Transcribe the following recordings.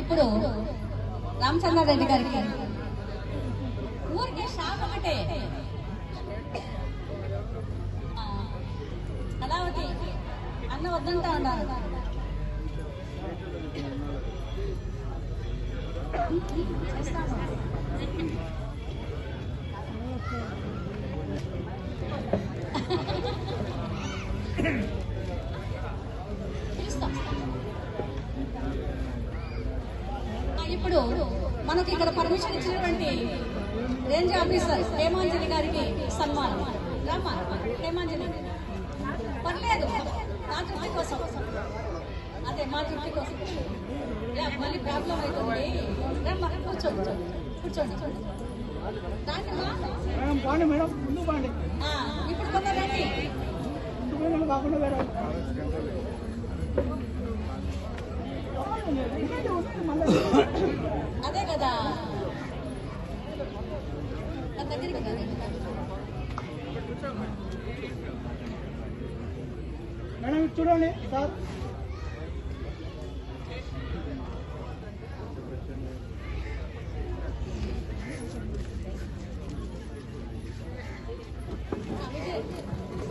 ఇప్పుడు రామచంద్రారెడ్డి గారికి ఊరికే షాప్ ఒకటే కళావతి అన్న వద్దంటా ఉన్నారు. ఇప్పుడు మనకి ఇక్కడ పర్మిషన్ ఇచ్చినటువంటి రేంజ్ ఆఫీసర్ హేమాంజలి గారికి సన్మానం. రమ్మా హేమాంజలి, పర్లేదు మా తృప్తి కోసం, అదే మా తృప్తి కోసం. మళ్ళీ ప్రాబ్లం అవుతుంది. రమ్మా కూర్చోండి కూర్చోండి ఇప్పుడు కొందరండి అదే కదా దగ్గరికి మేడం చూడండి సార్.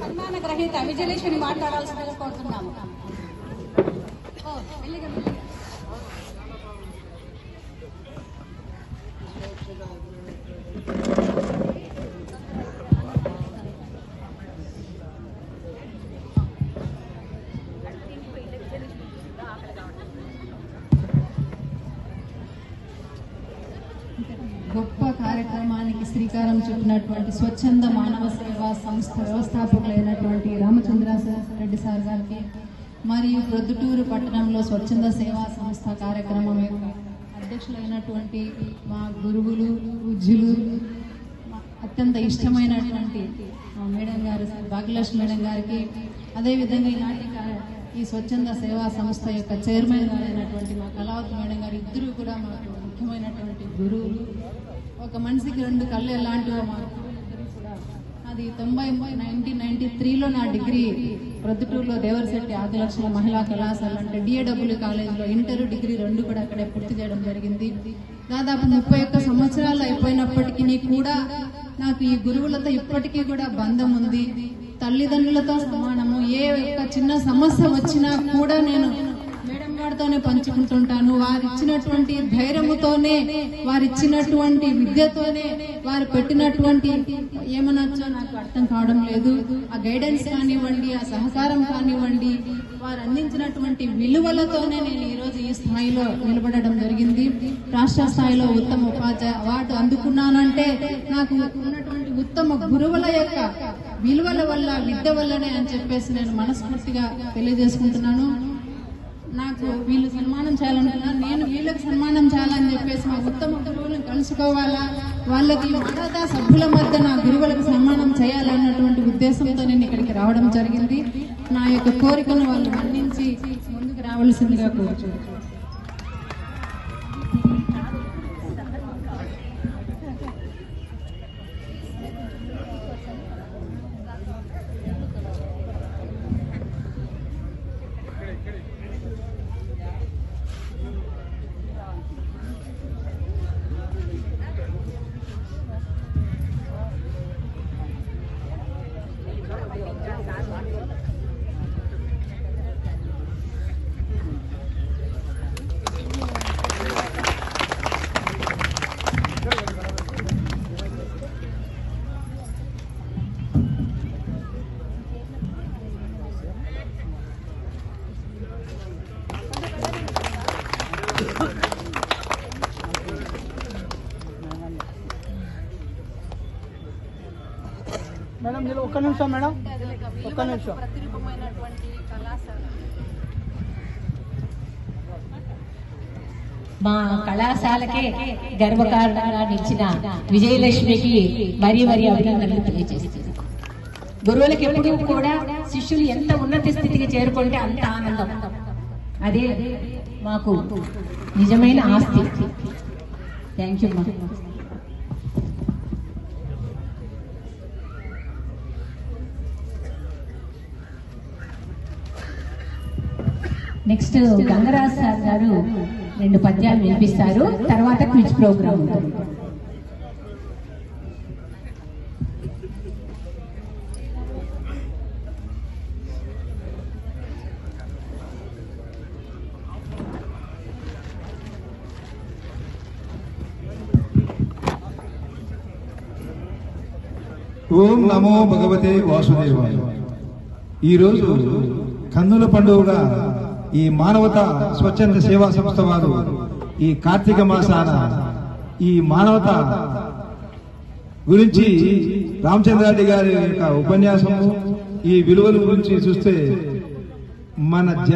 సన్మాన గ్రహీత విజయలక్ష్మిని మాట్లాడాల్సిందిగా కోరుతున్నాము. గొప్ప కార్యక్రమానికి శ్రీకారం చుట్టినటువంటి స్వచ్ఛంద మానవ సేవా సంస్థ వ్యవస్థాపకులైనటువంటి రామచంద్రారెడ్డి సార్ గారికి మరియు ప్రొద్దుటూరు పట్టణంలో స్వచ్ఛంద సేవా సంస్థ కార్యక్రమం యొక్క అధ్యక్షులైనటువంటి మా గురువులు పూజ్యులు అత్యంత ఇష్టమైనటువంటి మా మేడం గారు భాగ్యలక్ష్మి మేడం గారికి, అదేవిధంగా ఈనాటి ఈ స్వచ్ఛంద సేవా సంస్థ యొక్క చైర్మన్ గారైనటువంటి మా కళావతి మేడం గారు, ఇద్దరు కూడా మాకు ముఖ్యమైనటువంటి గురువులు. ఒక మనిషికి రెండు కళ్ళు ఎలాంటివో మాకు అది 1993లో నా డిగ్రీ ప్రొద్దుటూరులో దేవరశెట్టి ఆదిలక్ష్మి మహిళా కళాశాల అంటే డిఏడబ్ల్యూ కాలేజీలో ఇంటర్ డిగ్రీ రెండు కూడా అక్కడే పూర్తి చేయడం జరిగింది. దాదాపు 31 సంవత్సరాలు అయిపోయినప్పటికీ కూడా నాకు ఈ గురువులతో ఇప్పటికీ కూడా బంధం ఉంది. తల్లిదండ్రులతో సమానము. ఏ ఒక్క చిన్న సమస్య వచ్చినా కూడా నేను మేడం గారితోనే పంచుకుంటుంటాను. వారిచ్చినటువంటి ధైర్యముతోనే, వారిచ్చినటువంటి విద్యతోనే, వారు పెట్టినటువంటి ఏమనొచ్చో నాకు అర్థం కావడం లేదు, ఆ గైడెన్స్ కానివ్వండి, ఆ సహకారం కానివ్వండి, వారు అందించినటువంటి విలువలతోనే నేను ఈరోజు ఈ స్థాయిలో నిలబడడం జరిగింది. రాష్ట్ర స్థాయిలో ఉత్తమ ఉపాధ్యాయ అవార్డు అందుకున్నానంటే నాకు ఉన్నటువంటి ఉత్తమ గురువుల యొక్క విలువల వల్ల, విద్య వల్లనే అని చెప్పేసి నేను మనస్ఫూర్తిగా తెలియజేసుకుంటున్నాను. నాకు వీళ్ళు సన్మానం చేయాలనుకున్నాను, నేను వీళ్ళకి సన్మానం చేయాలని చెప్పేసి మా ఉత్తమ గురువులను కలుసుకోవాలా, వాళ్ళకి మానవతా సభ్యుల మధ్య నా గురువులకు సన్మానం చేయాలన్నటువంటి ఉద్దేశంతో నేను ఇక్కడికి రావడం జరిగింది. నా యొక్క కోరికను వాళ్ళు మన్నించి ముందుకు రావాల్సిందిగా కోరుచున్నాను. మేడం ఒక్క నిమిషం మేడం, ఒక్క నిమిషం. మా కళాశాలకే గర్వకారణంగా నిలిచిన విజయలక్ష్మికి మరీ అభినందనలు తెలియజేస్తుంది. గురువులకు ఎప్పుడూ కూడా శిష్యులు ఎంత ఉన్నత స్థితికి చేరుకుంటే అంత ఆనందం. అదే మాకు నిజమైన ఆస్తి. థ్యాంక్ యూ మా. నెక్స్ట్ గంగరాజ్ సార్ గారు 2 పద్యాలు వినిపిస్తారు. తర్వాత క్విజ్ ప్రోగ్రామ్ ఉంటుంది. ఓం నమో భగవతే వాసుదేవాయ. ఈరోజు కన్నుల పండుగగా ఈ మానవతా స్వచ్ఛంద సేవా సంస్థ వారు ఈ కార్తీక మాసాన ఈ మానవత గురించి రామచంద్రారెడ్డి గారి యొక్క ఉపన్యాసము, ఈ విలువల గురించి చూస్తే మన